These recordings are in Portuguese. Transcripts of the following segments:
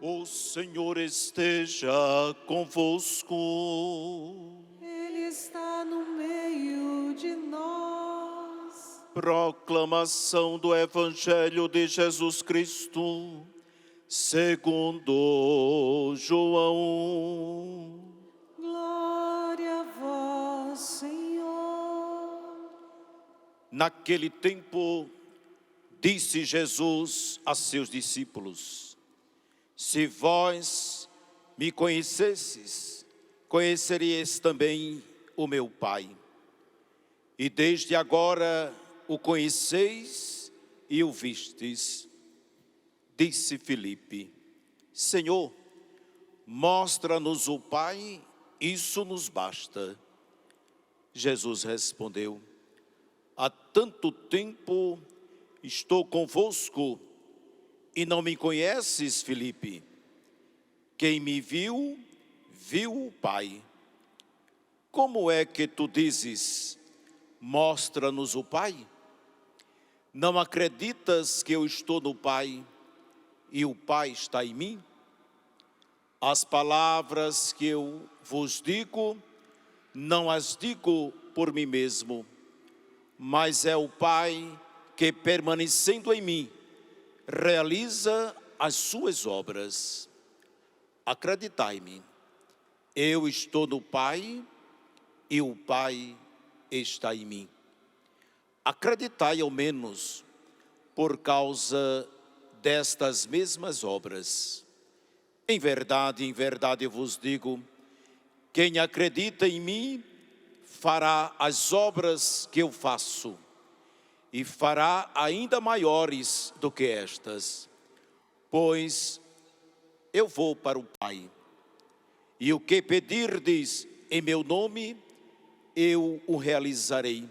O Senhor esteja convosco. Ele está no meio de nós. Proclamação do Evangelho de Jesus Cristo, segundo João. Glória a vós, Senhor. Naquele tempo, disse Jesus a seus discípulos: se vós me conhecesses, conheceríeis também o meu Pai. E desde agora o conheceis e o vistes. Disse Filipe: Senhor, mostra-nos o Pai, isso nos basta. Jesus respondeu: há tanto tempo estou convosco e não me conheces, Filipe? Quem me viu, viu o Pai. Como é que tu dizes: mostra-nos o Pai? Não acreditas que eu estou no Pai e o Pai está em mim? As palavras que eu vos digo, não as digo por mim mesmo, mas é o Pai que, permanecendo em mim, realiza as suas obras. Acreditai-me, eu estou no Pai e o Pai está em mim. Acreditai ao menos por causa destas mesmas obras. Em verdade eu vos digo, quem acredita em mim fará as obras que eu faço e fará ainda maiores do que estas, pois eu vou para o Pai. E o que pedirdes em meu nome, eu o realizarei,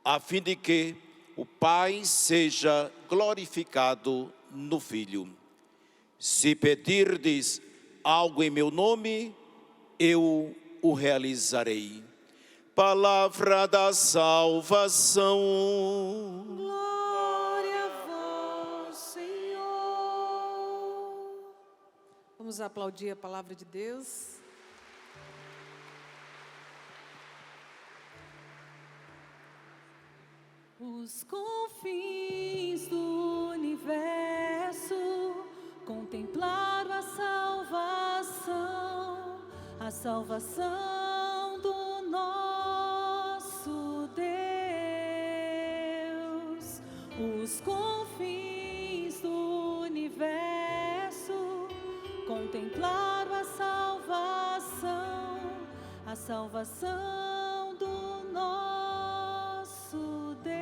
a fim de que o Pai seja glorificado no Filho. Se pedirdes algo em meu nome, eu o realizarei. Palavra da salvação. Glória a vós, Senhor. Vamos aplaudir a palavra de Deus. Os confins do universo contemplaram a salvação do nosso Deus. Os confins do universo contemplaram a salvação do nosso Deus.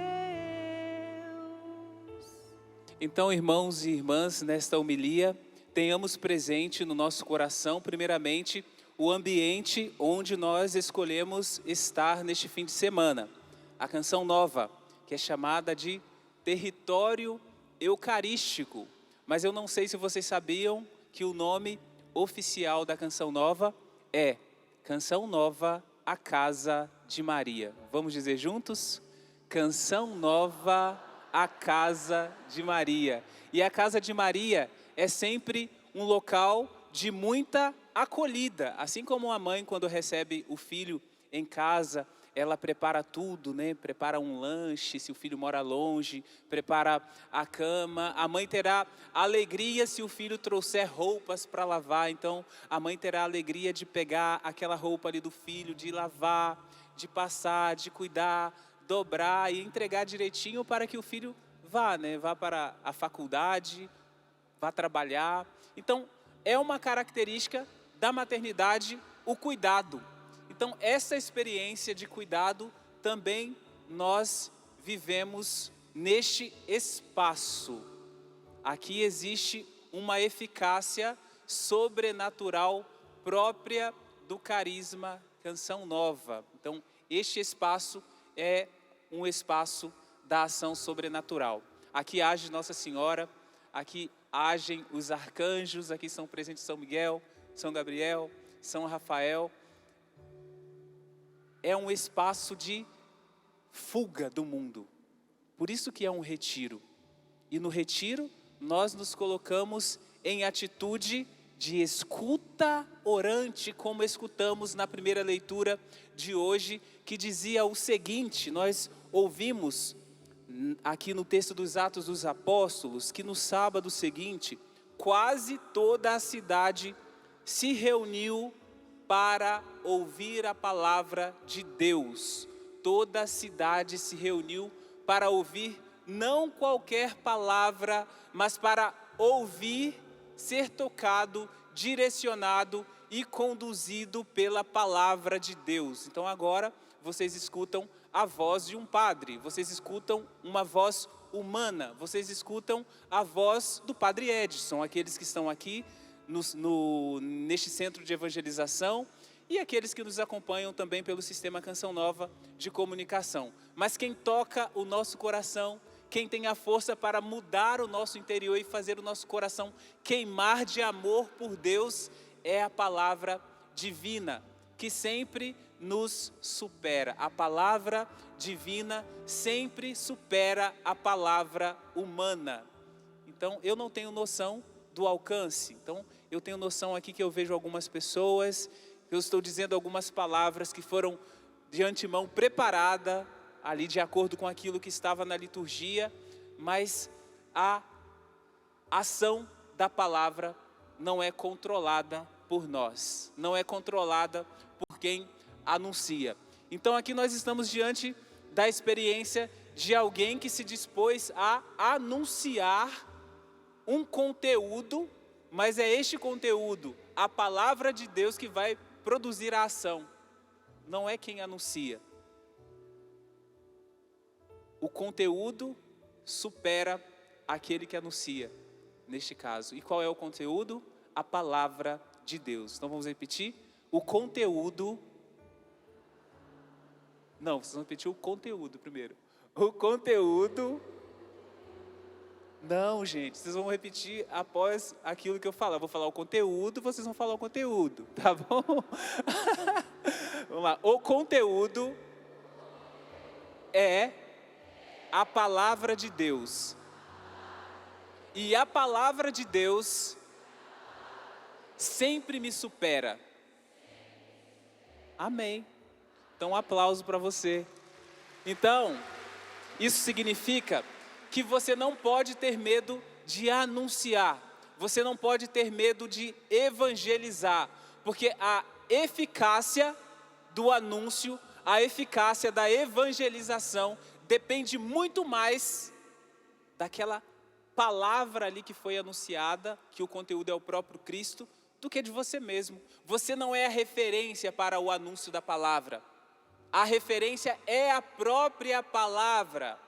Então, irmãos e irmãs, nesta homilia, tenhamos presente no nosso coração, primeiramente, o ambiente onde nós escolhemos estar neste fim de semana. A canção nova, que é chamada de Território Eucarístico. Mas eu não sei se vocês sabiam que o nome oficial da canção nova é Canção Nova, a Casa de Maria. Vamos dizer juntos? Canção Nova, a Casa de Maria. E a Casa de Maria é sempre um local de muita acolhida. Assim como a mãe, quando recebe o filho em casa, ela prepara tudo, né? Prepara um lanche, se o filho mora longe, prepara a cama. A mãe terá alegria se o filho trouxer roupas para lavar. Então, a mãe terá alegria de pegar aquela roupa ali do filho, de lavar, de passar, de cuidar, dobrar e entregar direitinho para que o filho vá, né? Vá para a faculdade, vá trabalhar. Então, é uma característica da maternidade o cuidado. Então, essa experiência de cuidado também nós vivemos neste espaço. Aqui existe uma eficácia sobrenatural própria do carisma Canção Nova. Então, este espaço é um espaço da ação sobrenatural. Aqui age Nossa Senhora, aqui agem os arcanjos, aqui são presentes São Miguel, São Gabriel, São Rafael. É um espaço de fuga do mundo. Por isso que é um retiro. E no retiro, nós nos colocamos em atitude de escuta orante, como escutamos na primeira leitura de hoje, que dizia o seguinte: nós ouvimos aqui no texto dos Atos dos Apóstolos, que no sábado seguinte, quase toda a cidade se reuniu para ouvir a palavra de Deus. Toda a cidade se reuniu para ouvir não qualquer palavra, mas para ouvir, ser tocado, direcionado e conduzido pela palavra de Deus. Então agora vocês escutam a voz de um padre, vocês escutam uma voz humana, vocês escutam a voz do Padre Edson, aqueles que estão aqui neste centro de evangelização e aqueles que nos acompanham também pelo Sistema Canção Nova de comunicação. Mas quem toca o nosso coração, quem tem a força para mudar o nosso interior e fazer o nosso coração queimar de amor por Deus, é a palavra divina, que sempre nos supera. A palavra divina sempre supera a palavra humana. Então, eu não tenho noção do alcance. Então, eu tenho noção aqui que eu vejo algumas pessoas, eu estou dizendo algumas palavras que foram de antemão preparadas, ali de acordo com aquilo que estava na liturgia, mas a ação da palavra não é controlada por nós, não é controlada por quem anuncia. Então aqui nós estamos diante da experiência de alguém que se dispôs a anunciar um conteúdo, mas é este conteúdo, a palavra de Deus, que vai produzir a ação, não é quem anuncia. O conteúdo supera aquele que anuncia, neste caso. E qual é o conteúdo? A palavra de Deus. Então vamos repetir? O conteúdo... Não, vocês vão repetir o conteúdo primeiro. O conteúdo... Não, gente, vocês vão repetir após aquilo que eu falar. Eu vou falar o conteúdo, vocês vão falar o conteúdo, tá bom? Vamos lá. O conteúdo é a palavra de Deus. E a palavra de Deus sempre me supera. Amém. Então, um aplauso para você. Então, isso significa que você não pode ter medo de anunciar. Você não pode ter medo de evangelizar. Porque a eficácia do anúncio, a eficácia da evangelização depende muito mais daquela palavra ali que foi anunciada, que o conteúdo é o próprio Cristo, do que de você mesmo. Você não é a referência para o anúncio da palavra. A referência é a própria palavra.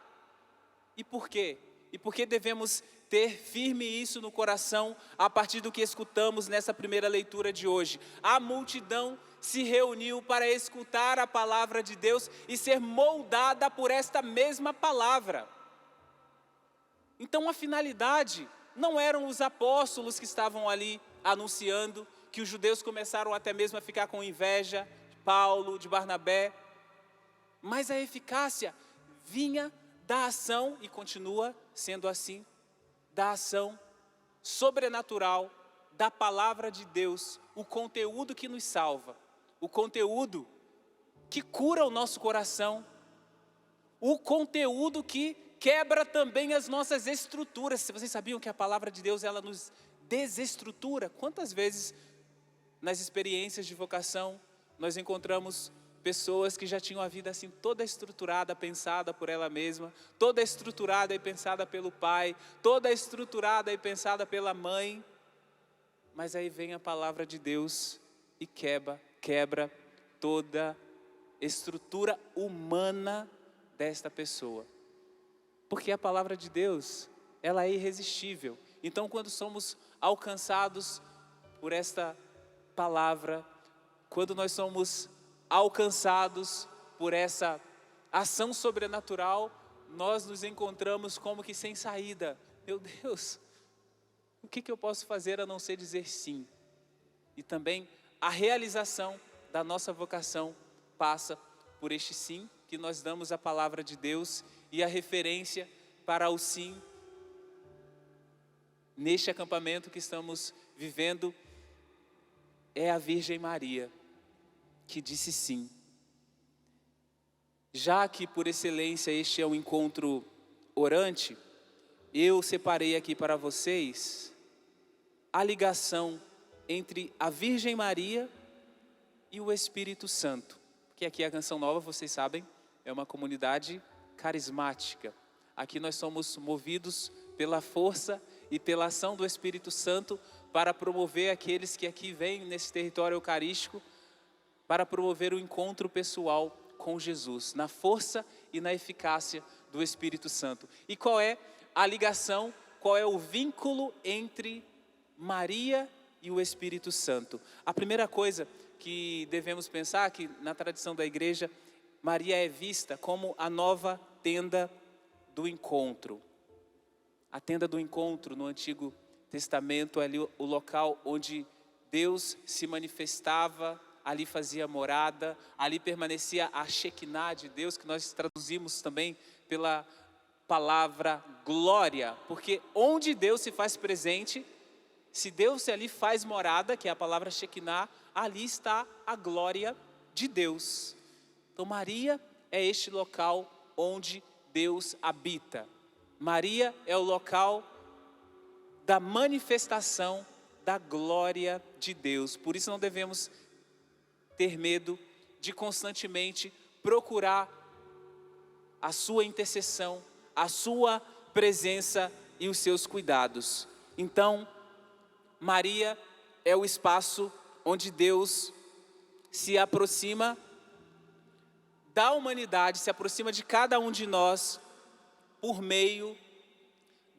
E por quê? E por que devemos ter firme isso no coração a partir do que escutamos nessa primeira leitura de hoje? A multidão se reuniu para escutar a palavra de Deus e ser moldada por esta mesma palavra. Então a finalidade não eram os apóstolos que estavam ali anunciando, que os judeus começaram até mesmo a ficar com inveja de Paulo, de Barnabé, mas a eficácia vinha da ação, e continua sendo assim, da ação sobrenatural da palavra de Deus, o conteúdo que nos salva, o conteúdo que cura o nosso coração, o conteúdo que quebra também as nossas estruturas. Se vocês sabiam que a palavra de Deus, ela nos desestrutura. Quantas vezes nas experiências de vocação nós encontramos pessoas que já tinham a vida assim toda estruturada, pensada por ela mesma, toda estruturada e pensada pelo pai, toda estruturada e pensada pela mãe, mas aí vem a palavra de Deus e quebra toda estrutura humana desta pessoa. Porque a palavra de Deus, ela é irresistível. Então, quando somos alcançados por esta palavra, quando nós somos alcançados por essa ação sobrenatural, nós nos encontramos como que sem saída. Meu Deus, o que eu posso fazer a não ser dizer sim? E também a realização da nossa vocação passa por este sim que nós damos à palavra de Deus e a referência para o sim neste acampamento que estamos vivendo é a Virgem Maria, que disse sim. Já que por excelência este é um encontro orante, eu separei aqui para vocês a ligação entre a Virgem Maria e o Espírito Santo. Porque aqui a Canção Nova, vocês sabem, é uma comunidade carismática. Aqui nós somos movidos pela força e pela ação do Espírito Santo para promover aqueles que aqui vêm nesse território eucarístico, para promover o encontro pessoal com Jesus, na força e na eficácia do Espírito Santo. E qual é a ligação, qual é o vínculo entre Maria e o Espírito Santo? A primeira coisa que devemos pensar, que na tradição da igreja, Maria é vista como a nova tenda do encontro. A tenda do encontro no Antigo Testamento é ali o local onde Deus se manifestava, ali fazia morada, ali permanecia a Shekinah de Deus, que nós traduzimos também pela palavra glória, porque onde Deus se faz presente, se Deus ali faz morada, que é a palavra Shekinah, ali está a glória de Deus. Então Maria é este local onde Deus habita. Maria é o local da manifestação da glória de Deus. Por isso não devemos ter medo de constantemente procurar a sua intercessão, a sua presença e os seus cuidados. Então, Maria é o espaço onde Deus se aproxima da humanidade, se aproxima de cada um de nós por meio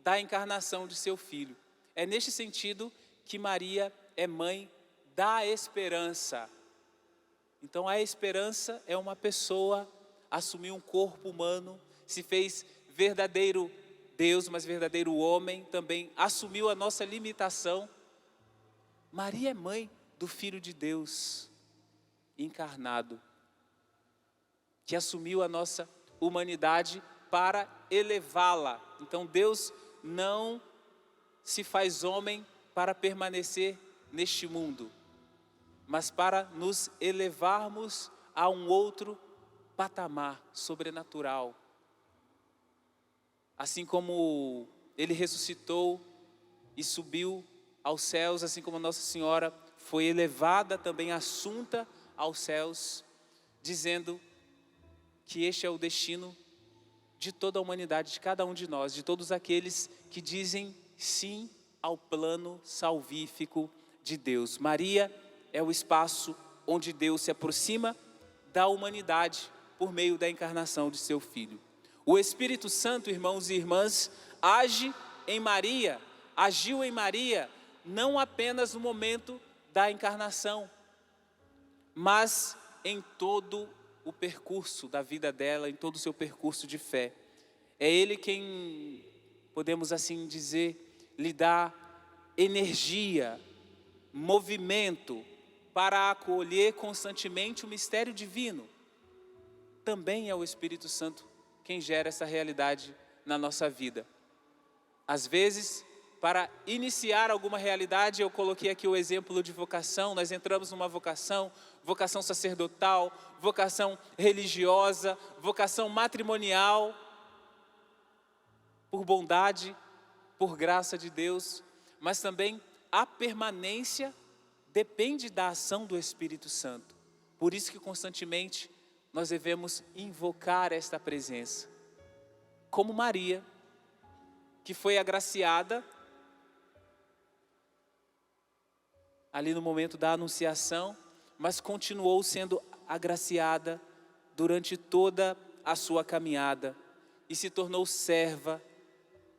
da encarnação de seu Filho. É neste sentido que Maria é mãe da esperança. Então a esperança é uma pessoa, assumiu um corpo humano, se fez verdadeiro Deus, mas verdadeiro homem, também assumiu a nossa limitação. Maria é mãe do Filho de Deus encarnado, que assumiu a nossa humanidade para elevá-la. Então Deus não se faz homem para permanecer neste mundo, mas para nos elevarmos a um outro patamar sobrenatural. Assim como Ele ressuscitou e subiu aos céus, assim como Nossa Senhora foi elevada, também assunta aos céus, dizendo que este é o destino de toda a humanidade, de cada um de nós, de todos aqueles que dizem sim ao plano salvífico de Deus. Maria é o espaço onde Deus se aproxima da humanidade por meio da encarnação de seu Filho. O Espírito Santo, irmãos e irmãs, age em Maria, agiu em Maria, não apenas no momento da encarnação, mas em todo o percurso da vida dela, em todo o seu percurso de fé. É Ele quem, podemos assim dizer, lhe dá energia, movimento para acolher constantemente o mistério divino. Também é o Espírito Santo quem gera essa realidade na nossa vida. Às vezes, para iniciar alguma realidade, eu coloquei aqui o exemplo de vocação. Nós entramos numa vocação, vocação sacerdotal, vocação religiosa, vocação matrimonial, por bondade, por graça de Deus, mas também a permanência depende da ação do Espírito Santo. Por isso que constantemente nós devemos invocar esta presença. Como Maria, que foi agraciada ali no momento da anunciação, mas continuou sendo agraciada durante toda a sua caminhada e se tornou serva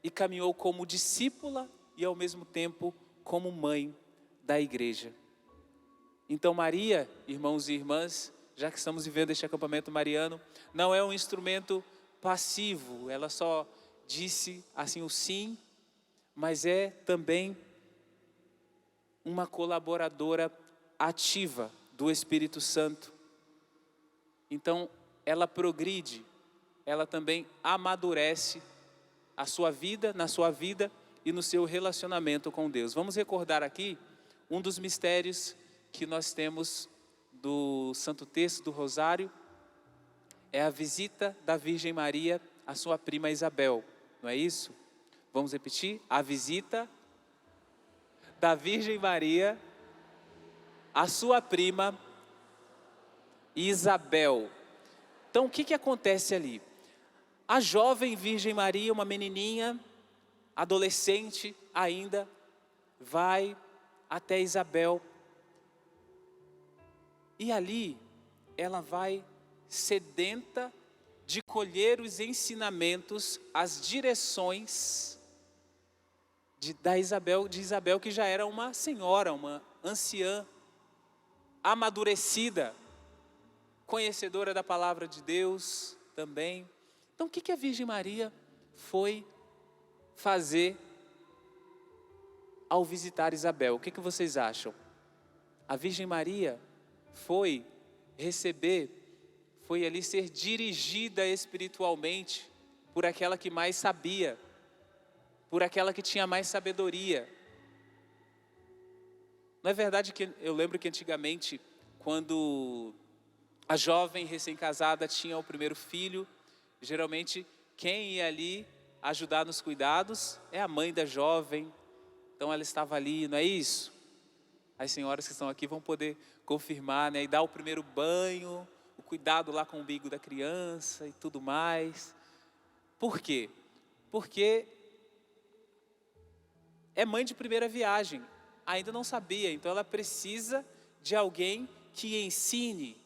e caminhou como discípula e ao mesmo tempo como mãe da igreja. Então Maria, irmãos e irmãs, já que estamos vivendo este acampamento mariano, não é um instrumento passivo, ela só disse assim o sim, mas é também uma colaboradora ativa do Espírito Santo. Então ela progride, ela também amadurece a sua vida, na sua vida e no seu relacionamento com Deus. Vamos recordar aqui um dos mistérios que nós temos do Santo Texto do Rosário, é a visita da Virgem Maria à sua prima Isabel, não é isso? Vamos repetir? A visita da Virgem Maria à sua prima Isabel. Então, o que acontece ali? A jovem Virgem Maria, uma menininha, adolescente ainda, vai até Isabel. E ali, ela vai sedenta de colher os ensinamentos, as direções de Isabel, que já era uma senhora, uma anciã, amadurecida, conhecedora da palavra de Deus também. Então, o que a Virgem Maria foi fazer ao visitar Isabel? O que vocês acham? A Virgem Maria foi ali ser dirigida espiritualmente por aquela que mais sabia, por aquela que tinha mais sabedoria. Não é verdade que eu lembro que antigamente, quando a jovem recém-casada tinha o primeiro filho, geralmente quem ia ali ajudar nos cuidados é a mãe da jovem. Então ela estava ali, não é isso? As senhoras que estão aqui vão poder confirmar, né? E dar o primeiro banho, o cuidado lá com o umbigo da criança e tudo mais. Por quê? Porque é mãe de primeira viagem, ainda não sabia, então ela precisa de alguém que ensine.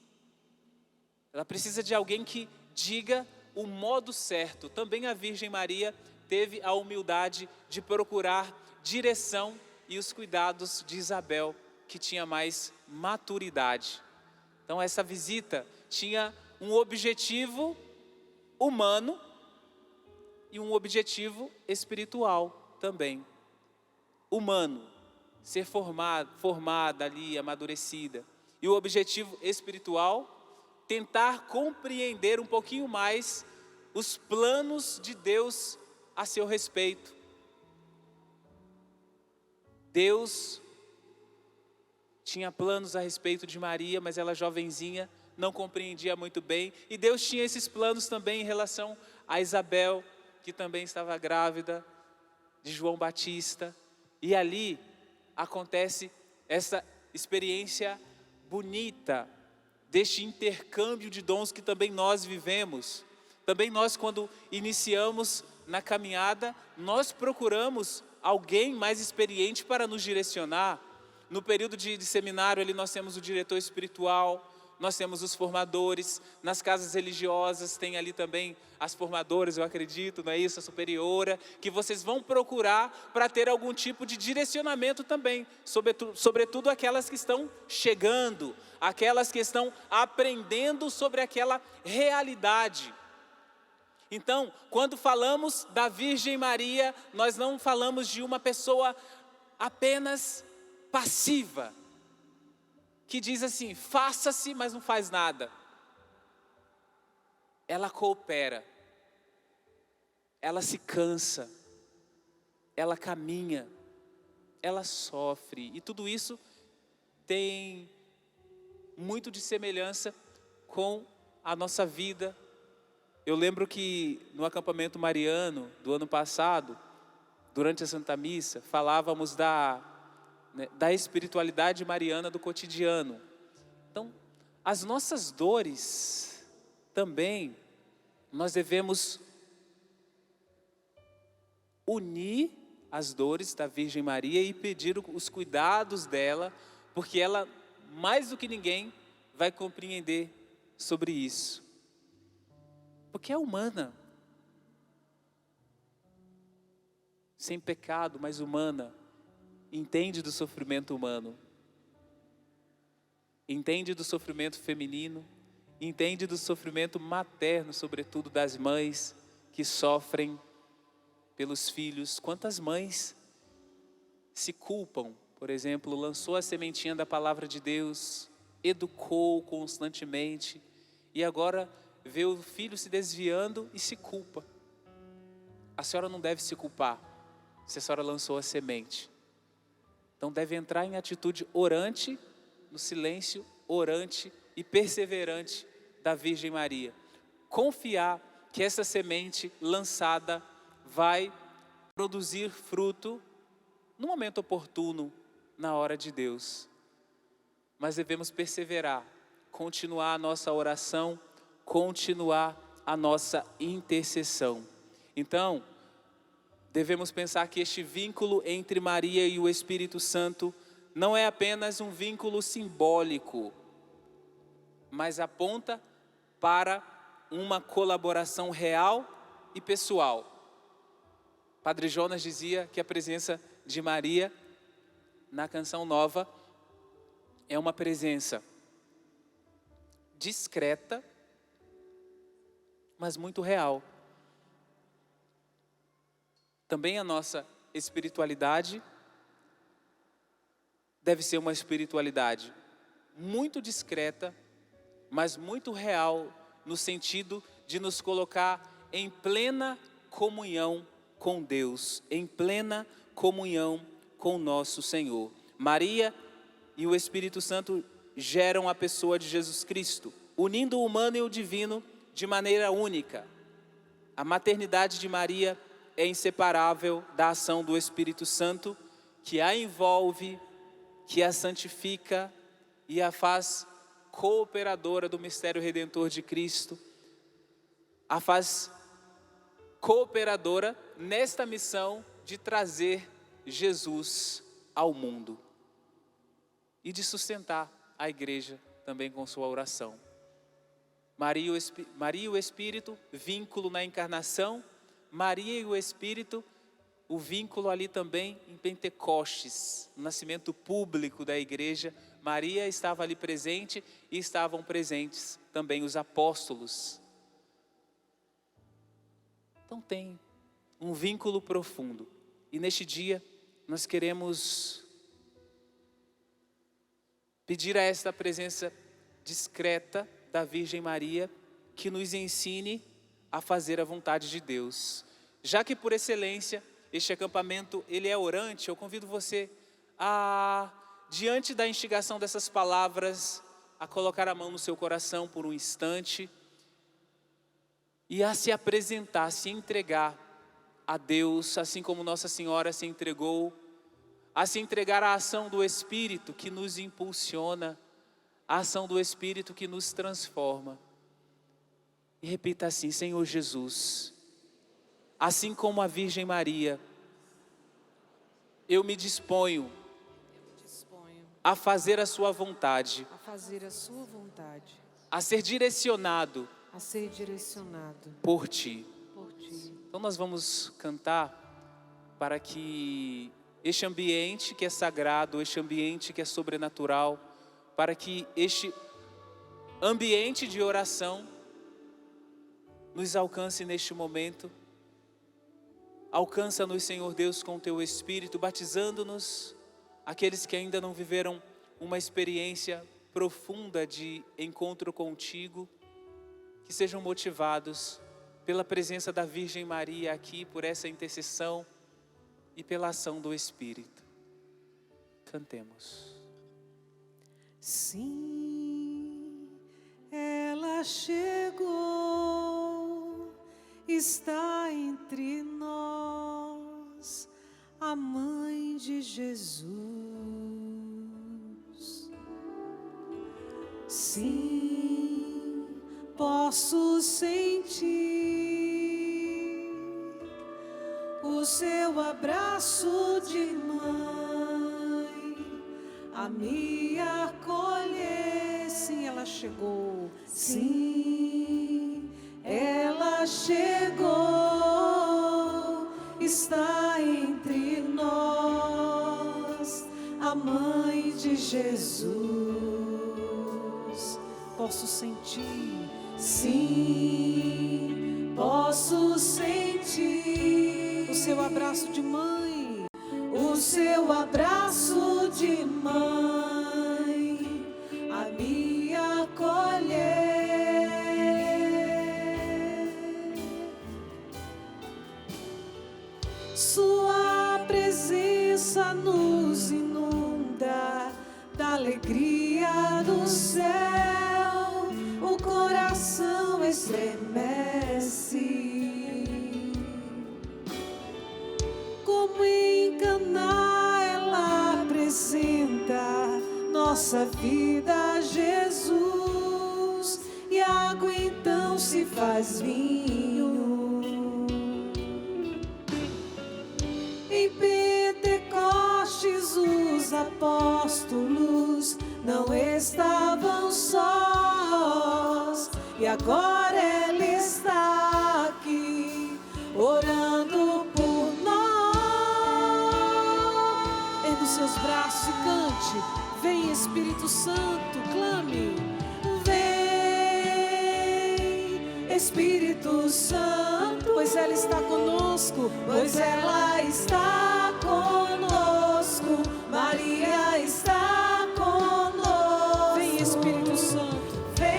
Ela precisa de alguém que diga o modo certo. Também a Virgem Maria teve a humildade de procurar direção e os cuidados de Isabel, que tinha mais maturidade. Então essa visita tinha um objetivo humano e um objetivo espiritual também. Humano, ser formada ali, amadurecida. E o objetivo espiritual, tentar compreender um pouquinho mais os planos de Deus a seu respeito. Deus tinha planos a respeito de Maria, mas ela jovenzinha não compreendia muito bem. E Deus tinha esses planos também em relação a Isabel, que também estava grávida de João Batista. E ali acontece essa experiência bonita deste intercâmbio de dons que também nós vivemos. Também nós, quando iniciamos na caminhada, nós procuramos alguém mais experiente para nos direcionar. No período de seminário ali nós temos o diretor espiritual, nós temos os formadores. Nas casas religiosas tem ali também as formadoras, eu acredito, não é isso? A superiora, que vocês vão procurar para ter algum tipo de direcionamento também, sobretudo aquelas que estão chegando, aquelas que estão aprendendo sobre aquela realidade. Então, quando falamos da Virgem Maria, nós não falamos de uma pessoa apenas passiva, que diz assim, faça-se, mas não faz nada. Ela coopera, ela se cansa, ela caminha, ela sofre, e tudo isso tem muito de semelhança com a nossa vida. Eu lembro que no acampamento mariano do ano passado, durante a Santa Missa, falávamos da espiritualidade mariana do cotidiano. Então, as nossas dores também, nós devemos unir as dores da Virgem Maria e pedir os cuidados dela, porque ela, mais do que ninguém, vai compreender sobre isso. Porque é humana, sem pecado, mas humana, entende do sofrimento humano, entende do sofrimento feminino, entende do sofrimento materno, sobretudo das mães que sofrem pelos filhos. Quantas mães se culpam, por exemplo, lançou a sementinha da palavra de Deus, educou constantemente e agora vê o filho se desviando e se culpa. A senhora não deve se culpar. se a senhora lançou a semente. Então deve entrar em atitude orante, no silêncio orante e perseverante da Virgem Maria. Confiar que essa semente lançada vai produzir fruto no momento oportuno, na hora de Deus. Mas devemos perseverar, continuar a nossa oração, continuar a nossa intercessão. Então, devemos pensar que este vínculo entre Maria e o Espírito Santo não é apenas um vínculo simbólico, mas aponta para uma colaboração real e pessoal. Padre Jonas dizia que a presença de Maria na Canção Nova é uma presença discreta, mas muito real. Também a nossa espiritualidade deve ser uma espiritualidade muito discreta, mas muito real, no sentido de nos colocar em plena comunhão com Deus, em plena comunhão com nosso Senhor. Maria e o Espírito Santo geram a pessoa de Jesus Cristo, unindo o humano e o divino de maneira única. A maternidade de Maria é inseparável da ação do Espírito Santo, que a envolve, que a santifica e a faz cooperadora do mistério redentor de Cristo, a faz cooperadora nesta missão de trazer Jesus ao mundo e de sustentar a igreja também com sua oração. Maria e o Espírito, vínculo na encarnação. Maria e o Espírito, o vínculo ali também em Pentecostes, no nascimento público da igreja. Maria estava ali presente e estavam presentes também os apóstolos. Então tem um vínculo profundo. E neste dia nós queremos pedir a esta presença discreta da Virgem Maria que nos ensine a fazer a vontade de Deus. Já que por excelência este acampamento ele é orante, eu convido você a, diante da instigação dessas palavras, a colocar a mão no seu coração por um instante e a se apresentar, se entregar a Deus, assim como Nossa Senhora se entregou, a se entregar à ação do Espírito que nos impulsiona, a ação do Espírito que nos transforma. E repita assim: Senhor Jesus, assim como a Virgem Maria, eu me disponho a fazer a sua vontade, a ser direcionado por Ti. Então nós vamos cantar para que este ambiente que é sagrado, este ambiente que é sobrenatural, para que este ambiente de oração nos alcance neste momento. Alcança-nos, Senhor Deus, com Teu Espírito, batizando-nos, aqueles que ainda não viveram uma experiência profunda de encontro contigo, que sejam motivados pela presença da Virgem Maria aqui, por essa intercessão e pela ação do Espírito. Cantemos. Sim, ela chegou, está entre nós, a mãe de Jesus. Sim, posso sentir o seu abraço de mãe a me acolher. Sim, ela chegou. Sim, ela chegou, está entre nós, a mãe de Jesus. Posso sentir, sim, posso sentir o seu abraço de mãe, o seu abraço de mãe a me acolher. Sua alegria do céu, o coração estremece. Como em Caná ela apresenta nossa vida a Jesus, e a água então se faz vinho. Em Pentecostes os apóstolos não estavam sós, e agora ela está aqui orando por nós. Erga os seus braços e cante. Vem Espírito Santo, clame. Vem Espírito Santo, pois ela está conosco, pois ela está conosco. Maria está conosco. Vem Espírito Santo, vem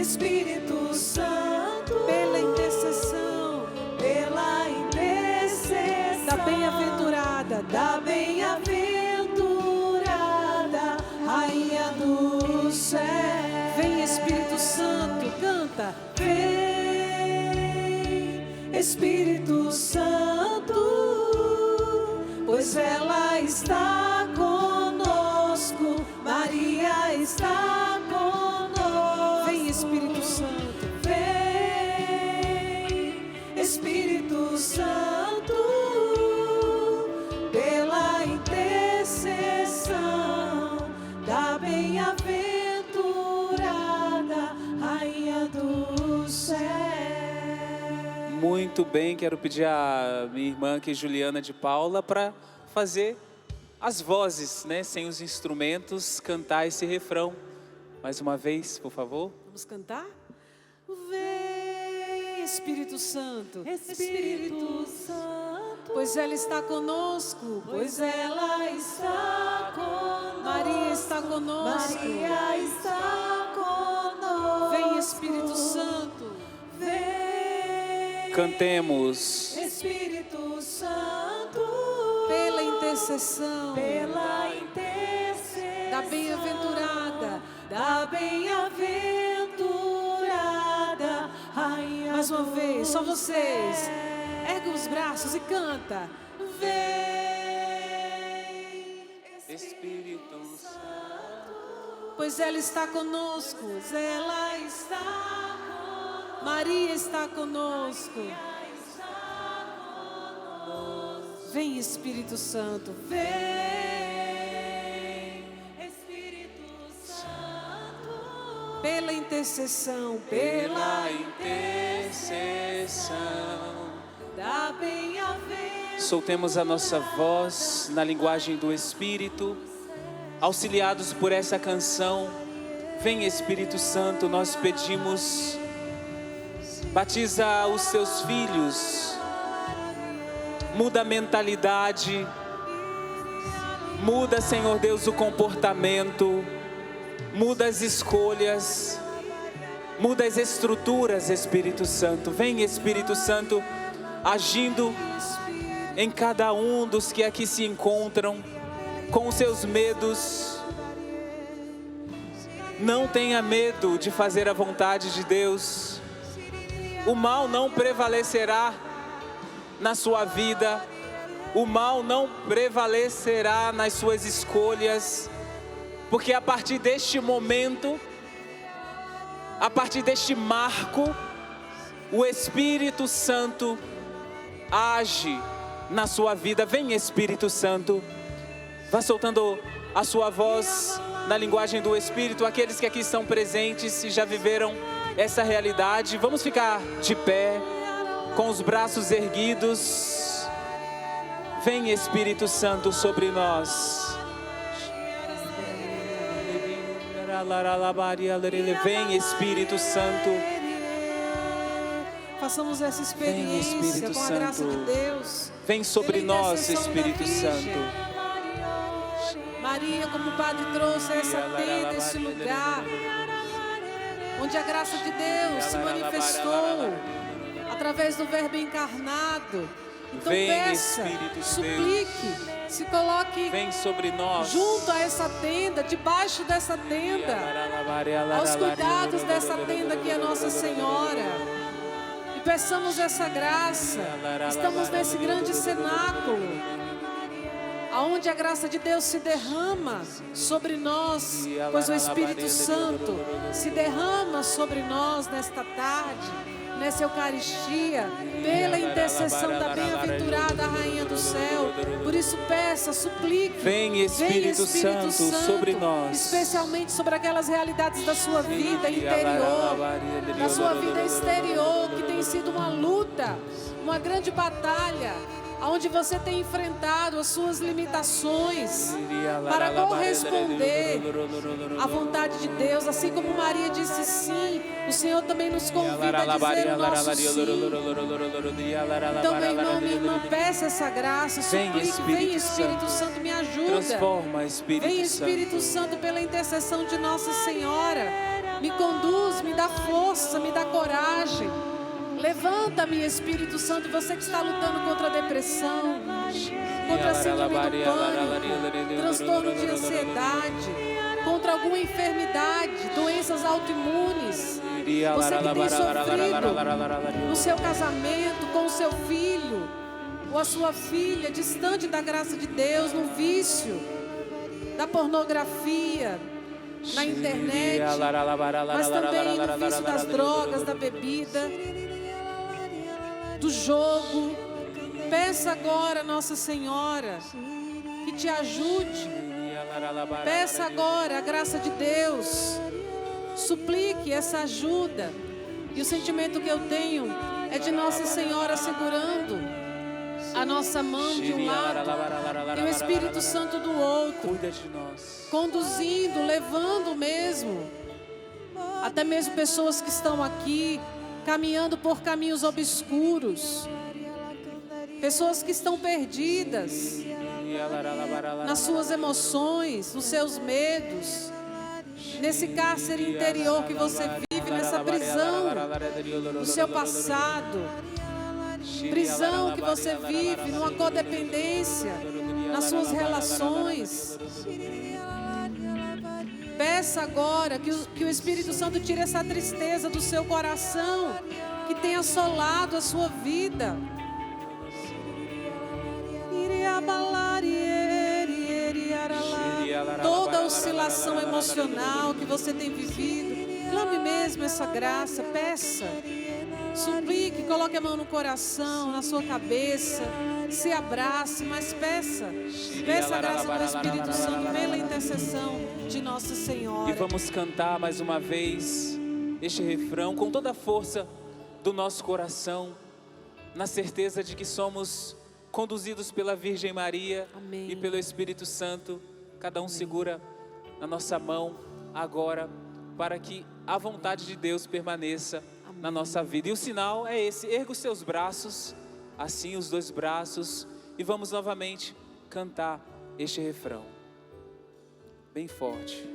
Espírito Santo, pela intercessão da bem-aventurada, Rainha do céu. Vem Espírito Santo, canta. Vem Espírito Santo, pois ela está conosco. Maria está conosco. Vem Espírito Santo, vem Espírito Santo, pela intercessão da bem-aventurada Rainha do céu. Muito bem, quero pedir a minha irmã aqui, Juliana de Paula, para fazer as vozes, né, sem os instrumentos, cantar esse refrão. Mais uma vez, por favor. Vamos cantar? Vem Espírito Santo, Espírito Santo, pois ela está conosco, pois ela está conosco. Maria está conosco, Maria está conosco. Vem Espírito Santo, vem. Cantemos. Espírito Santo, pela intercessão da bem-aventurada Rainha. Mais uma vez, só vocês. Erga os braços e canta. Vem Espírito Santo, pois ela está conosco, pois ela está conosco. Maria está conosco. Vem Espírito Santo, vem Espírito Santo, pela intercessão da bem-aventurada. Soltemos a nossa voz na linguagem do Espírito, auxiliados por essa canção. Vem Espírito Santo, nós pedimos, batiza os seus filhos, muda a mentalidade, muda, Senhor Deus, o comportamento, muda as escolhas, muda as estruturas, Espírito Santo. Vem Espírito Santo, agindo em cada um dos que aqui se encontram, com os seus medos. Não tenha medo de fazer a vontade de Deus. O mal não prevalecerá na sua vida, o mal não prevalecerá nas suas escolhas, porque a partir deste momento, a partir deste marco, o Espírito Santo age na sua vida. Vem Espírito Santo, vá soltando a sua voz na linguagem do Espírito. Aqueles que aqui estão presentes e já viveram essa realidade, vamos ficar de pé, com os braços erguidos. Vem Espírito Santo sobre nós. Vem Espírito Santo. Façamos essa experiência com a graça de Deus. Vem sobre nós, Espírito Santo. Maria, como o Padre trouxe essa tenda, esse lugar onde a graça de Deus se manifestou através do Verbo encarnado. Então vem, peça, Espírito de suplique, Se coloque Vem sobre nós. junto a essa tenda, debaixo dessa tenda, aos cuidados dessa tenda que é Nossa Senhora. E peçamos essa graça. Estamos nesse grande cenáculo, aonde a graça de Deus se derrama sobre nós, pois o Espírito Santo se derrama sobre nós nesta tarde, nessa Eucaristia, pela intercessão da bem-aventurada Rainha do Céu. Por isso peça, suplique. Vem Espírito Santo sobre nós. Especialmente sobre aquelas realidades da sua vida interior, da sua vida exterior, que tem sido uma luta, uma grande batalha, onde você tem enfrentado as suas limitações para corresponder à vontade de Deus. Assim como Maria disse sim, o Senhor também nos convida a dizer o nosso sim. Então, meu irmão, minha irmã, peça essa graça, suplique, vem Espírito Santo, me ajuda. Transforma, Espírito Vem Espírito Santo pela intercessão de Nossa Senhora. Me conduz, me dá força, me dá coragem. Levanta-me, Espírito Santo, você que está lutando contra a depressão, contra a síndrome do pânico, transtorno de ansiedade, contra alguma enfermidade, doenças autoimunes. Você que tem sofrido no seu casamento, com o seu filho ou a sua filha, distante da graça de Deus, no vício da pornografia, na internet, mas também no vício das drogas, da bebida, do jogo. Peça agora, Nossa Senhora, que te ajude. Peça agora a graça de Deus. Suplique essa ajuda. E o sentimento que eu tenho é de Nossa Senhora segurando a nossa mão de um lado e o Espírito Santo do outro, Cuida de nós. conduzindo, levando mesmo, até mesmo pessoas que estão aqui caminhando por caminhos obscuros, pessoas que estão perdidas nas suas emoções, nos seus medos, nesse cárcere interior que você vive, nessa prisão do seu passado, prisão que você vive numa codependência nas suas relações. Peça agora que o Espírito Santo tire essa tristeza do seu coração, que tem assolado a sua vida. Toda oscilação emocional que você tem vivido, clame mesmo essa graça, peça, suplique, coloque a mão no coração, na sua cabeça, se abrace, mas peça a graça do Espírito Santo pela intercessão de Nossa Senhora. E vamos cantar mais uma vez este refrão com toda a força do nosso coração, na certeza de que somos conduzidos pela Virgem Maria. Amém. E pelo Espírito Santo. Cada um segura na nossa mão agora, para que a vontade de Deus permaneça na nossa vida. E o sinal é esse: erga os seus braços, assim os dois braços, e vamos novamente cantar este refrão bem forte.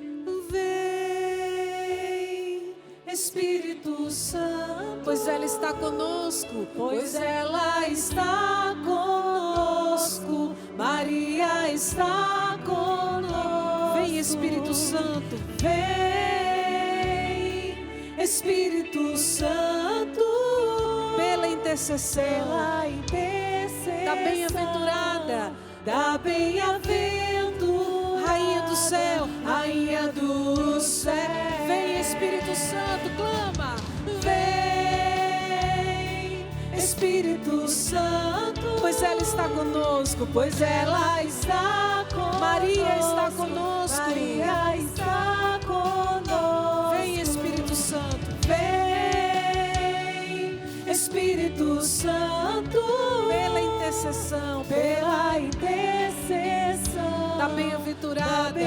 Vem, Espírito Santo, pois ela está conosco, pois ela está conosco, Maria está conosco. Vem, Espírito Santo, vem, Espírito Santo, pela intercessão da bem-aventurada, Rainha do céu, Rainha do céu. Vem, Espírito Santo, clama. Vem, Espírito Santo, pois ela está conosco, pois ela está conosco. Maria está conosco. Maria está conosco. Vem, Espírito Santo, vem, Espírito Santo, pela intercessão da bem-aventurada,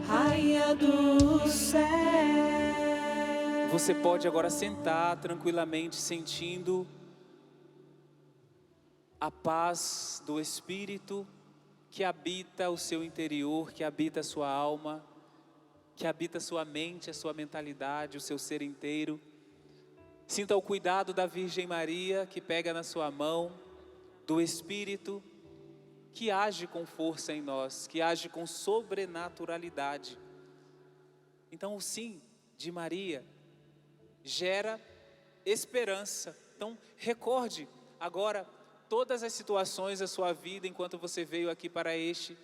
Rainha do céu. Você pode agora sentar tranquilamente, sentindo a paz do Espírito que habita o seu interior, que habita a sua alma, que habita a sua mente, a sua mentalidade, o seu ser inteiro. Sinta o cuidado da Virgem Maria que pega na sua mão, do Espírito que age com força em nós, que age com sobrenaturalidade. Então o sim de Maria gera esperança. Então recorde agora todas as situações da sua vida enquanto você veio aqui para este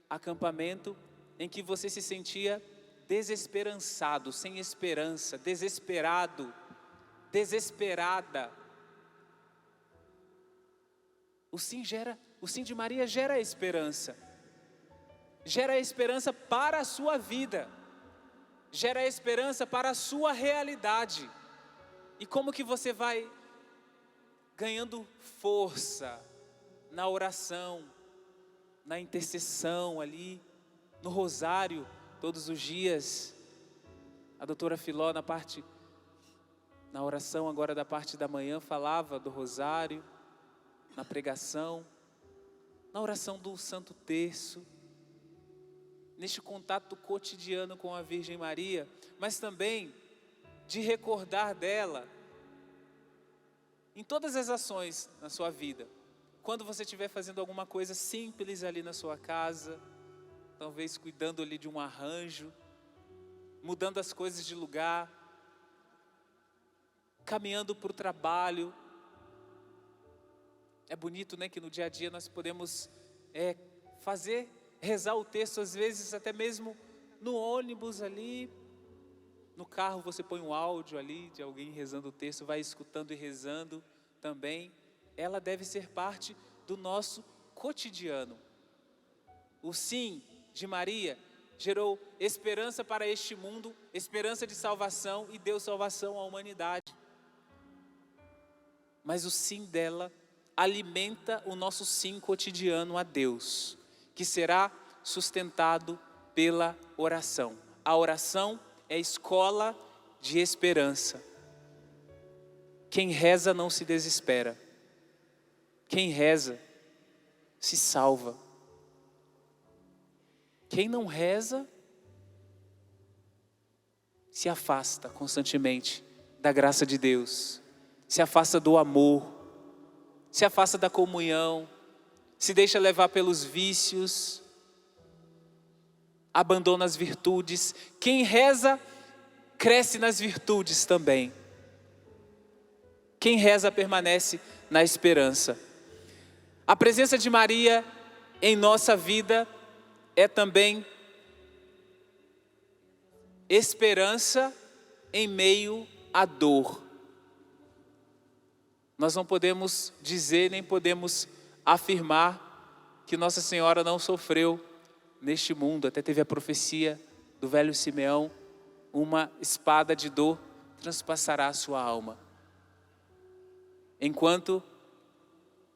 acampamento, em que você se sentia desesperançado, sem esperança, desesperado, desesperada. O sim de Maria gera esperança para a sua vida, gera esperança para a sua realidade. E como que você vai ganhando força na oração, na intercessão ali, no rosário, todos os dias. A doutora Filó na oração agora da parte da manhã falava do rosário, na pregação, na oração do Santo Terço, neste contato cotidiano com a Virgem Maria, mas também de recordar dela em todas as ações na sua vida. Quando você estiver fazendo alguma coisa simples ali na sua casa, talvez cuidando ali de um arranjo, mudando as coisas de lugar, caminhando para o trabalho. É bonito, né, que no dia a dia nós podemos rezar o texto, às vezes até mesmo no ônibus ali, no carro você põe um áudio ali de alguém rezando o texto, vai escutando e rezando também. Ela deve ser parte do nosso cotidiano. O sim de Maria gerou esperança para este mundo, esperança de salvação, e deu salvação à humanidade. Mas o sim dela alimenta o nosso sim cotidiano a Deus, que será sustentado pela oração. A oração é escola de esperança. Quem reza não se desespera. Quem reza se salva. Quem não reza se afasta constantemente da graça de Deus, se afasta do amor, se afasta da comunhão, se deixa levar pelos vícios, abandona as virtudes. Quem reza cresce nas virtudes também. Quem reza permanece na esperança. A presença de Maria em nossa vida é também esperança em meio à dor. Nós não podemos dizer, nem podemos afirmar que Nossa Senhora não sofreu neste mundo. Até teve a profecia do velho Simeão: uma espada de dor transpassará a sua alma. Enquanto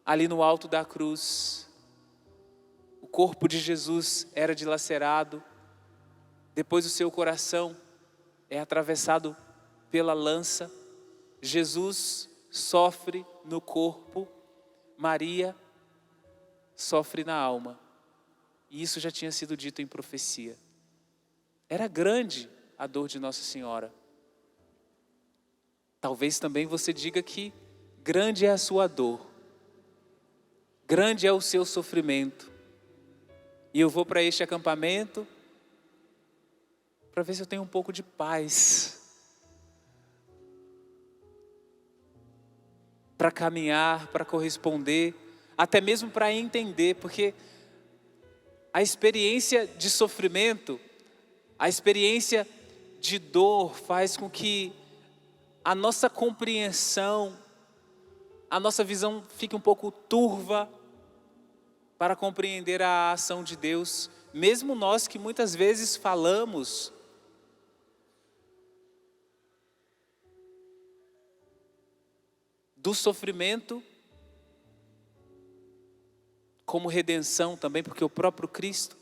ali no alto da cruz, o corpo de Jesus era dilacerado, depois o seu coração é atravessado pela lança, Jesus sofre no corpo, Maria sofre na alma. E isso já tinha sido dito em profecia. Era grande a dor de Nossa Senhora. Talvez também você diga que grande é a sua dor, grande é o seu sofrimento. E eu vou para este acampamento para ver se eu tenho um pouco de paz, para caminhar, para corresponder, até mesmo para entender, porque a experiência de sofrimento, a experiência de dor faz com que a nossa compreensão, a nossa visão fique um pouco turva para compreender a ação de Deus. Mesmo nós que muitas vezes falamos do sofrimento como redenção também, porque o próprio Cristo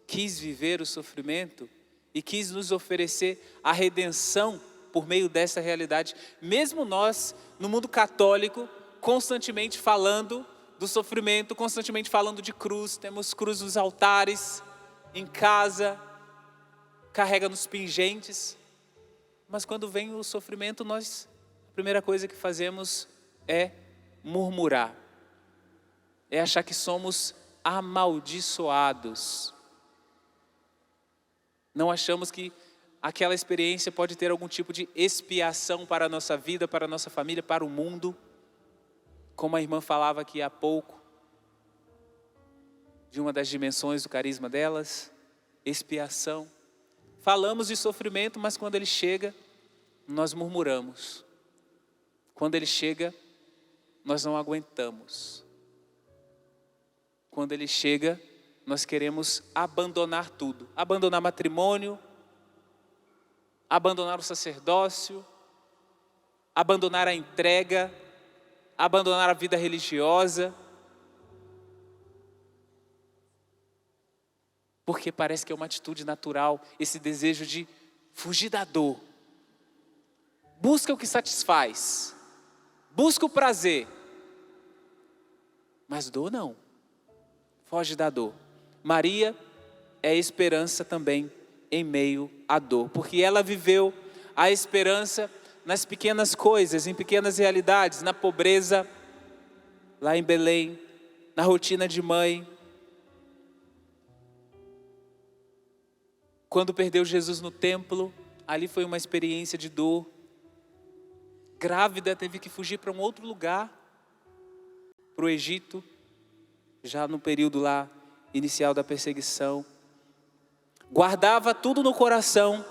quis viver o sofrimento e quis nos oferecer a redenção por meio dessa realidade. Mesmo nós, no mundo católico, constantemente falando do sofrimento, constantemente falando de cruz, temos cruz nos altares, em casa, carrega nos pingentes, mas quando vem o sofrimento, a primeira coisa que fazemos é murmurar. é achar que somos amaldiçoados. Não achamos que aquela experiência pode ter algum tipo de expiação para a nossa vida, para a nossa família, para o mundo. Como a irmã falava aqui há pouco, de uma das dimensões do carisma delas, expiação. Falamos de sofrimento, mas quando ele chega, nós murmuramos. Quando ele chega, nós não aguentamos. Quando ele chega, nós queremos abandonar tudo. Abandonar matrimônio, abandonar o sacerdócio, abandonar a entrega, abandonar a vida religiosa. Porque parece que é uma atitude natural, esse desejo de fugir da dor. Busca o que satisfaz. Busca o prazer. Mas dor não. Foge da dor. Maria é esperança também em meio à dor. Porque ela viveu a esperança nas pequenas coisas, em pequenas realidades, na pobreza, lá em Belém, na rotina de mãe. Quando perdeu Jesus no templo, ali foi uma experiência de dor. Grávida, teve que fugir para um outro lugar, para o Egito, já no período lá inicial da perseguição. Guardava tudo no coração,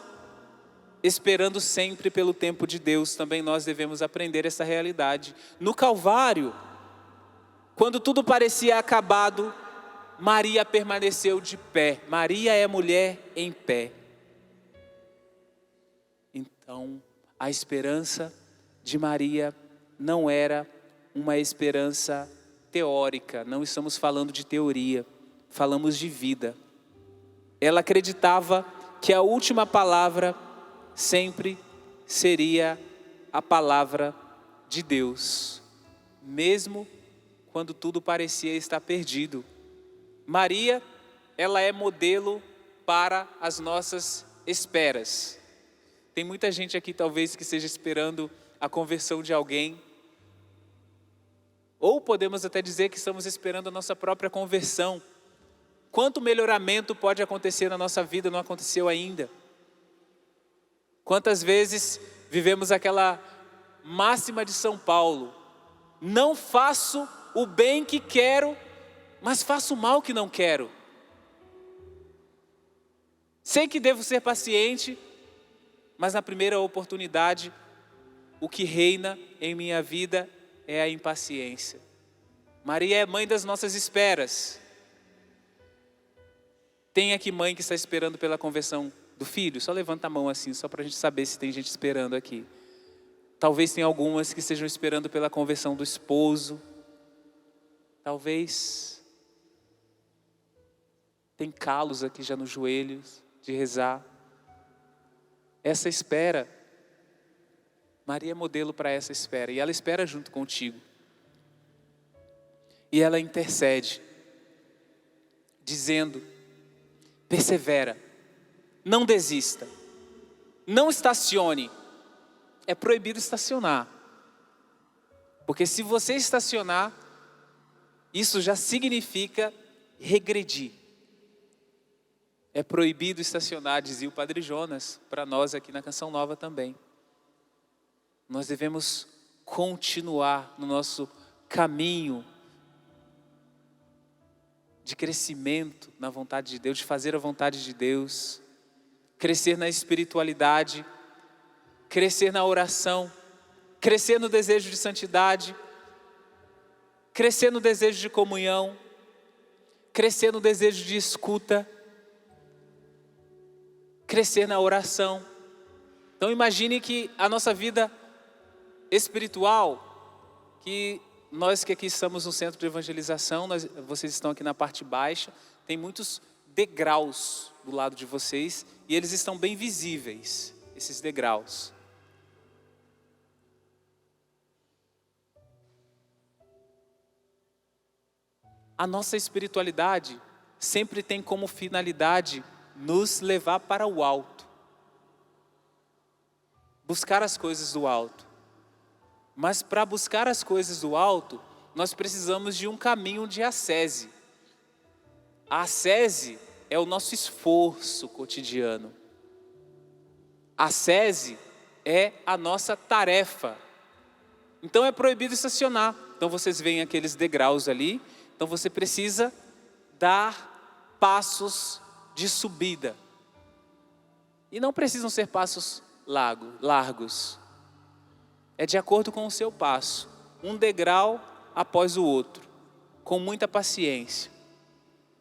esperando sempre pelo tempo de Deus. Também nós devemos aprender essa realidade. No Calvário, quando tudo parecia acabado, Maria permaneceu de pé. Maria é mulher em pé. Então, a esperança de Maria não era uma esperança teórica. Não estamos falando de teoria, falamos de vida. Ela acreditava que a última palavra sempre seria a palavra de Deus, mesmo quando tudo parecia estar perdido. Maria, ela é modelo para as nossas esperas. Tem muita gente aqui talvez que esteja esperando a conversão de alguém. Ou podemos até dizer que estamos esperando a nossa própria conversão. Quanto melhoramento pode acontecer na nossa vida, não aconteceu ainda. Quantas vezes vivemos aquela máxima de São Paulo: não faço o bem que quero, mas faço o mal que não quero. Sei que devo ser paciente, mas na primeira oportunidade, o que reina em minha vida é a impaciência. Maria é mãe das nossas esperas. Tem aqui mãe que está esperando pela conversão do filho? Só levanta a mão assim, só para a gente saber se tem gente esperando aqui. Talvez tenha algumas que estejam esperando pela conversão do esposo. Talvez tem calos aqui já nos joelhos de rezar. Essa espera, Maria é modelo para essa espera. E ela espera junto contigo. E ela intercede, dizendo: persevera, não desista, não estacione. É proibido estacionar. Porque se você estacionar, isso já significa regredir. É proibido estacionar, dizia o Padre Jonas, para nós aqui na Canção Nova também. Nós devemos continuar no nosso caminho de crescimento na vontade de Deus, de fazer a vontade de Deus, crescer na espiritualidade, crescer na oração, crescer no desejo de santidade, crescer no desejo de comunhão, crescer no desejo de escuta, crescer na oração. Então imagine que a nossa vida espiritual, que nós que aqui estamos no centro de evangelização, vocês estão aqui na parte baixa, tem muitos degraus do lado de vocês e eles estão bem visíveis, esses degraus. A nossa espiritualidade sempre tem como finalidade nos levar para o alto. Buscar as coisas do alto. Mas para buscar as coisas do alto, nós precisamos de um caminho de ascese. A ascese é o nosso esforço cotidiano. A ascese é a nossa tarefa. Então é proibido estacionar. Então vocês veem aqueles degraus ali. Então você precisa dar passos de subida. E não precisam ser passos largos. É de acordo com o seu passo. Um degrau após o outro. Com muita paciência.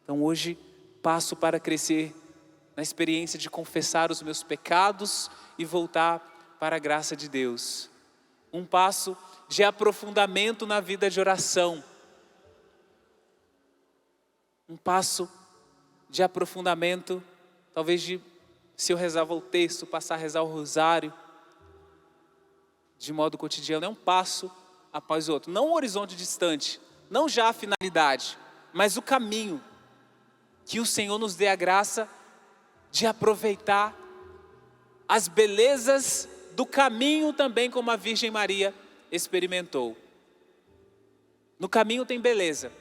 Então hoje passo para crescer na experiência de confessar os meus pecados e voltar para a graça de Deus. Um passo de aprofundamento na vida de oração. Um passo de aprofundamento, talvez se eu rezava o texto, passar a rezar o rosário, de modo cotidiano, é um passo após o outro. Não um horizonte distante, não já a finalidade, mas o caminho. Que o Senhor nos dê a graça de aproveitar as belezas do caminho também, como a Virgem Maria experimentou. No caminho tem beleza.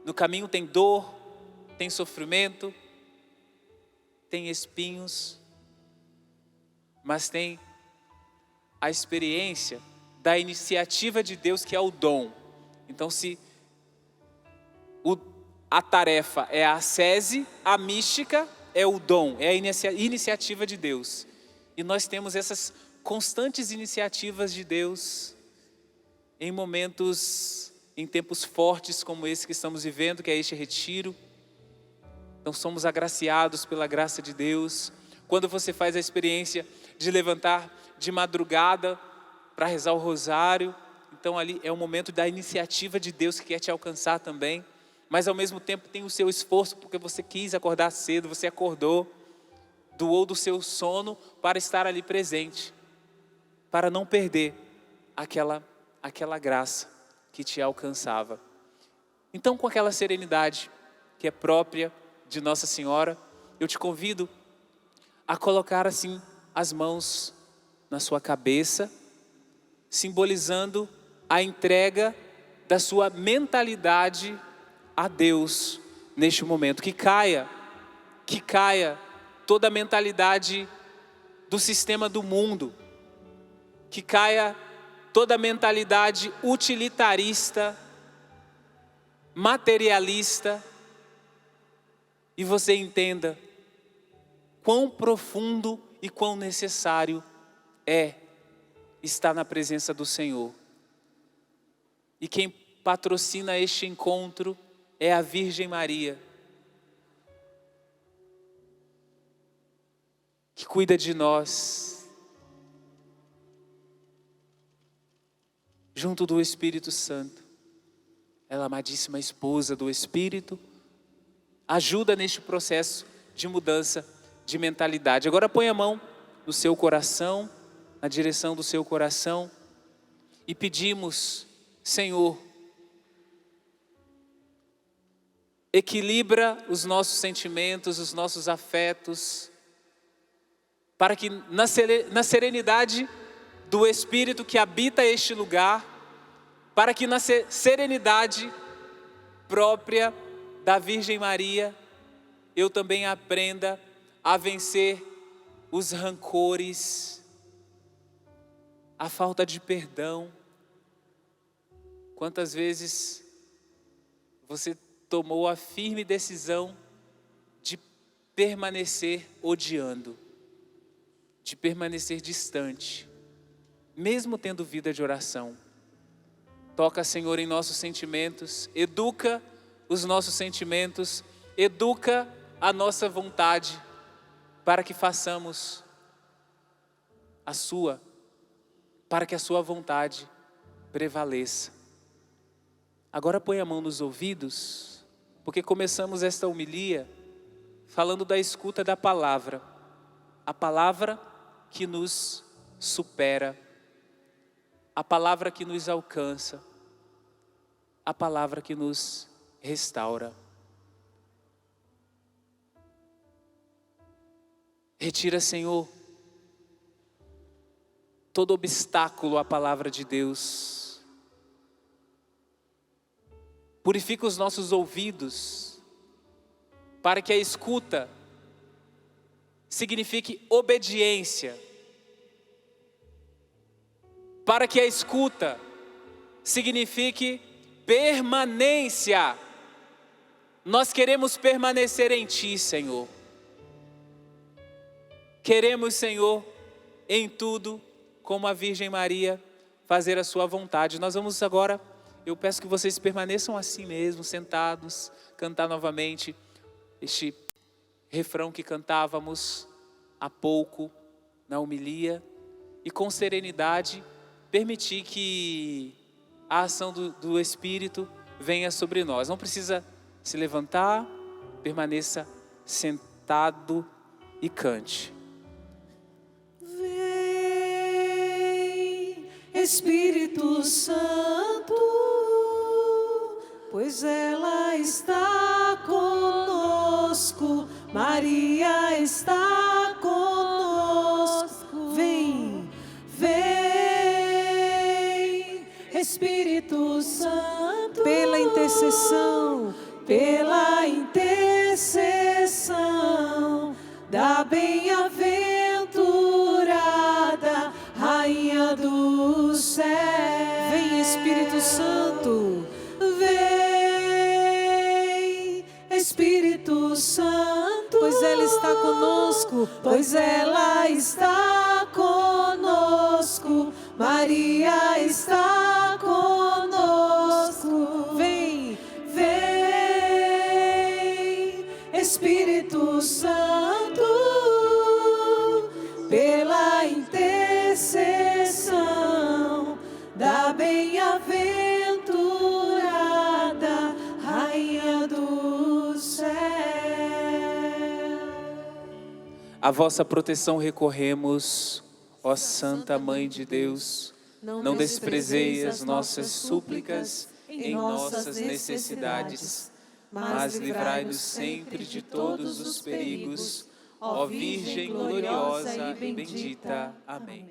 No caminho tem dor, tem sofrimento, tem espinhos, mas tem a experiência da iniciativa de Deus, que é o dom. Então, se a tarefa é a ascese, a mística é o dom, é a iniciativa de Deus. E nós temos essas constantes iniciativas de Deus em momentos, em tempos fortes como esse que estamos vivendo, que é este retiro. Então somos agraciados pela graça de Deus. Quando você faz a experiência de levantar de madrugada para rezar o rosário, então ali é o momento da iniciativa de Deus que quer te alcançar também. Mas ao mesmo tempo tem o seu esforço, porque você quis acordar cedo, você acordou, doou do seu sono para estar ali presente, para não perder aquela graça que te alcançava. Então, com aquela serenidade que é própria de Nossa Senhora, eu te convido a colocar assim as mãos na sua cabeça, simbolizando a entrega da sua mentalidade a Deus neste momento. Que caia toda a mentalidade do sistema do mundo, que caia toda a mentalidade utilitarista, materialista, e você entenda quão profundo e quão necessário é estar na presença do Senhor. E quem patrocina este encontro é a Virgem Maria, que cuida de nós, junto do Espírito Santo. Ela é a amadíssima esposa do Espírito, ajuda neste processo de mudança de mentalidade. Agora põe a mão no seu coração, na direção do seu coração, e pedimos: Senhor, equilibra os nossos sentimentos, os nossos afetos, para que na serenidade do Espírito que habita este lugar, para que na serenidade própria da Virgem Maria, eu também aprenda a vencer os rancores, a falta de perdão. Quantas vezes você tomou a firme decisão de permanecer odiando, de permanecer distante, mesmo tendo vida de oração? Toca, Senhor, em nossos sentimentos, educa os nossos sentimentos, educa a nossa vontade, para que façamos para que a sua vontade prevaleça. Agora põe a mão nos ouvidos, porque começamos esta homilia falando da escuta da palavra, a palavra que nos supera, a palavra que nos alcança, a palavra que nos restaura. Retira, Senhor, todo obstáculo à palavra de Deus. Purifica os nossos ouvidos, para que a escuta signifique obediência, para que a escuta signifique permanência. Nós queremos permanecer em Ti, Senhor. Queremos, Senhor, em tudo, como a Virgem Maria, fazer a Sua vontade. Nós vamos agora, eu peço que vocês permaneçam assim mesmo, sentados, cantar novamente este refrão que cantávamos há pouco na homilia, e com serenidade permitir que a ação do Espírito venha sobre nós. Não precisa se levantar, permaneça sentado e cante. Vem, Espírito Santo, pois ela está conosco, Maria está conosco. Vem, vem, Espírito Santo, pela intercessão da bem-aventurada Rainha do céu. Vem, Espírito Santo, vem, Espírito Santo, pois ela está conosco, Maria está conosco. Vem, vem, Espírito Santo, pela intercessão da bem-aventurada Rainha do céu. A vossa proteção recorremos, ó Santa Mãe de Deus. Não desprezei as nossas súplicas em nossas necessidades, mas livrai-nos sempre de todos os perigos, ó Virgem gloriosa e bendita. Amém.